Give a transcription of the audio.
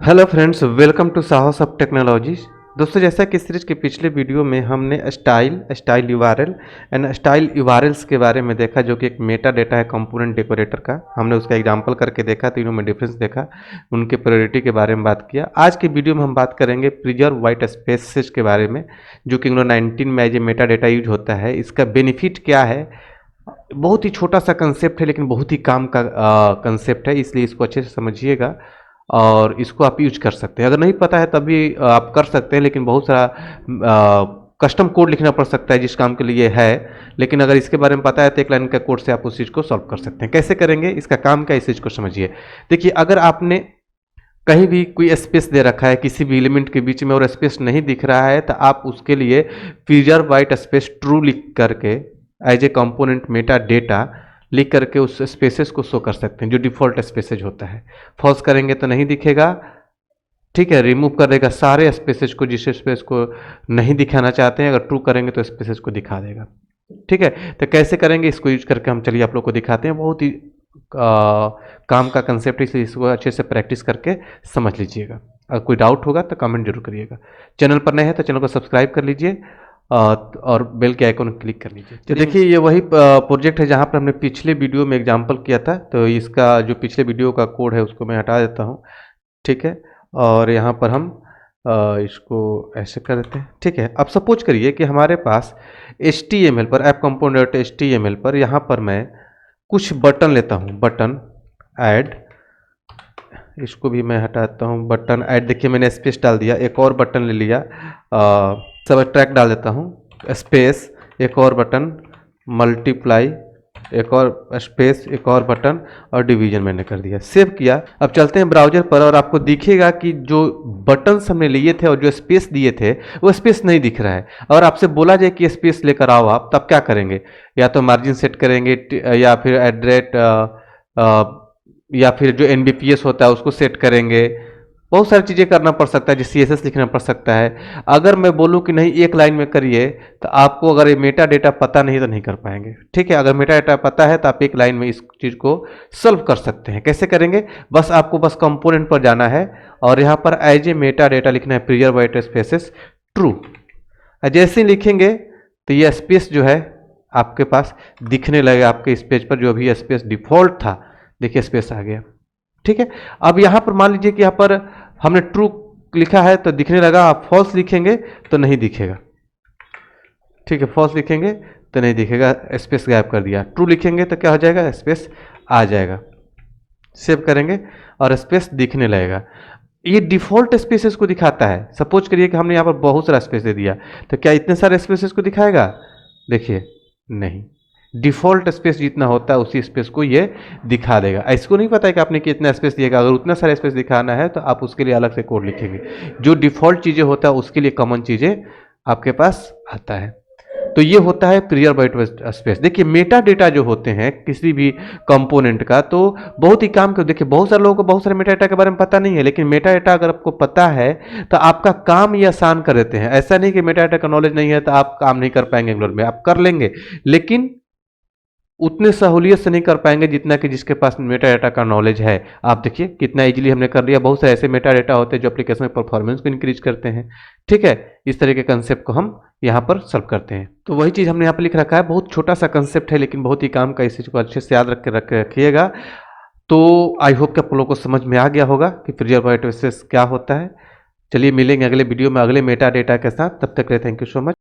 Hello friends, welcome to साहस of technologies. दोस्तों, जैसा कि सीरीज के पिछले वीडियो में हमने style URL and style URLs के बारे में देखा, जो कि एक मेटा डेटा है कंपोनेंट डेकोरेटर का। हमने उसका एग्जांपल करके देखा, तीनों में डिफरेंस देखा, उनके प्रायोरिटी के बारे में बात किया। आज के वीडियो में हम बात करेंगे प्रिजर्व वाइट स्पेसेस के बारे में, जो कि 19 में as a metadata use होता है। इसका बेनिफिट क्या है? बहुत ही छोटा सा कंसेप्ट है, लेकिन बहुत ही काम का कंसेप्ट है, इसलिए इसको अच्छे से समझिएगा और इसको आप यूज कर सकते हैं। अगर नहीं पता है तभी आप कर सकते हैं, लेकिन बहुत सारा कस्टम कोड लिखना पड़ सकता है जिस काम के लिए है। लेकिन अगर इसके बारे में पता है तो एक लाइन का कोड से आप उस चीज़ को सॉल्व कर सकते हैं। कैसे करेंगे, इसका काम क्या है, इस चीज़ को समझिए। देखिए, अगर आपने कहीं भी कोई स्पेस दे रखा है किसी भी एलिमेंट के बीच में और स्पेस नहीं दिख रहा है, तो आप उसके लिए प्रिजर्व वाइट स्पेस ट्रू लिख करके as a component metadata लिख करके उस स्पेसेस को शो कर सकते हैं, जो डिफ़ॉल्ट स्पेसेज होता है। फॉल्स करेंगे तो नहीं दिखेगा, ठीक है। रिमूव कर देगा सारे स्पेसेज को, जिस स्पेस को नहीं दिखाना चाहते हैं। अगर ट्रू करेंगे तो स्पेसेज को दिखा देगा, ठीक है। तो कैसे करेंगे इसको यूज करके हम चलिए आप लोग को दिखाते हैं। बहुत ही काम का कंसेप्ट है, इसलिए इसको अच्छे से प्रैक्टिस करके समझ लीजिएगा। अगर कोई डाउट होगा तो कमेंट जरूर करिएगा। चैनल पर नए हैं तो चैनल को सब्सक्राइब कर लीजिए और बेल के आइकन क्लिक कर लीजिए। तो देखिए, ये वही प्रोजेक्ट है जहाँ पर हमने पिछले वीडियो में एग्जांपल किया था। तो इसका जो पिछले वीडियो का कोड है उसको मैं हटा देता हूँ, ठीक है। और यहाँ पर हम इसको ऐसे कर देते हैं, ठीक है। अब सपोज करिए कि हमारे पास HTML पर ऐप कंपोनेंट HTML पर यहाँ पर मैं कुछ बटन लेता हूँ, बटन ऐड, इसको भी मैं हटाता हूँ। बटन ऐड, देखिए मैंने स्पेस डाल दिया, एक और बटन ले लिया, सब ट्रैक डाल देता हूँ, स्पेस, एक और बटन, मल्टीप्लाई, एक और स्पेस, एक और बटन और डिवीजन मैंने कर दिया, सेव किया। अब चलते हैं ब्राउजर पर और आपको दिखेगा कि जो बटन्स हमने लिए थे और जो स्पेस दिए थे वो स्पेस नहीं दिख रहा है। और आपसे बोला जाए कि स्पेस लेकर आओ आप, तब क्या करेंगे? या तो मार्जिन सेट करेंगे, या फिर एड्रेट, या फिर जो NBPS होता है उसको सेट करेंगे। बहुत सारी चीज़ें करना पड़ सकता है, जैसे CSS लिखना पड़ सकता है। अगर मैं बोलूं कि नहीं एक लाइन में करिए, तो आपको अगर ये मेटा डेटा पता नहीं तो नहीं कर पाएंगे, ठीक है। अगर मेटा डेटा पता है तो आप एक लाइन में इस चीज़ को सॉल्व कर सकते हैं। कैसे करेंगे? बस आपको बस कंपोनेंट पर जाना है और यहाँ पर एज ए मेटा डेटा लिखना है, प्रिजर्व वाइट स्पेसेस ट्रू। जैसे ही लिखेंगे तो ये स्पेस जो है आपके पास दिखने लगेगा। आपके इस पेज पर जो भी स्पेस डिफॉल्ट था, देखिए स्पेस आ गया, ठीक है। अब यहाँ पर मान लीजिए कि यहाँ पर हमने ट्रू लिखा है तो दिखने लगा। आप फॉल्स लिखेंगे तो नहीं दिखेगा, ठीक है। फॉल्स लिखेंगे तो नहीं दिखेगा, स्पेस गायब कर दिया। ट्रू लिखेंगे तो क्या हो जाएगा? स्पेस आ जाएगा। सेव करेंगे और स्पेस दिखने लगेगा। ये डिफॉल्ट स्पेसेस को दिखाता है। सपोज करिए कि हमने यहाँ पर बहुत सारा स्पेस दे दिया, तो क्या इतने सारे स्पेसेस को दिखाएगा? देखिए, नहीं। डिफॉल्ट स्पेस जितना होता है उसी स्पेस को ये दिखा देगा। इसको नहीं पता है कि आपने कितना स्पेस दिएगा। अगर उतना सारा स्पेस दिखाना है तो आप उसके लिए अलग से कोड लिखेंगे। जो डिफॉल्ट चीज़ें होता है उसके लिए कॉमन चीज़ें आपके पास आता है। तो ये होता है प्रिजर्व वाइट स्पेस। देखिए, मेटा डेटा जो होते हैं किसी भी कंपोनेंट का, तो बहुत ही काम देखिए, बहुत सारे लोगों को बहुत सारे मेटा डेटा के बारे में पता नहीं है, लेकिन मेटा डेटा अगर आपको पता है तो आपका काम ये आसान कर देते हैं। ऐसा नहीं कि मेटा डेटा का नॉलेज नहीं है तो आप काम नहीं कर पाएंगे एंगुलर में, आप कर लेंगे, लेकिन उतने सहूलियत से नहीं कर पाएंगे जितना कि जिसके पास मेटा डेटा का नॉलेज है। आप देखिए कितना इजीली हमने कर लिया। बहुत सारे ऐसे मेटा डेटा होते हैं जो एप्लीकेशन में परफॉर्मेंस को इंक्रीज करते हैं, ठीक है। इस तरह के कंसेप्ट को हम यहाँ पर सॉल्व करते हैं। तो वही चीज़ हमने यहाँ पर लिख रखा है। बहुत छोटा सा कंसेप्ट है, लेकिन बहुत ही काम का। इस चीज़ को अच्छे से याद रखिएगा। तो आई होप कि आप लोगों को समझ में आ गया होगा कि प्रिजर्व वाइट स्पेसेस क्या होता है। चलिए मिलेंगे अगले वीडियो में अगले मेटा डेटा के साथ। तब तक के लिए थैंक यू सो मच।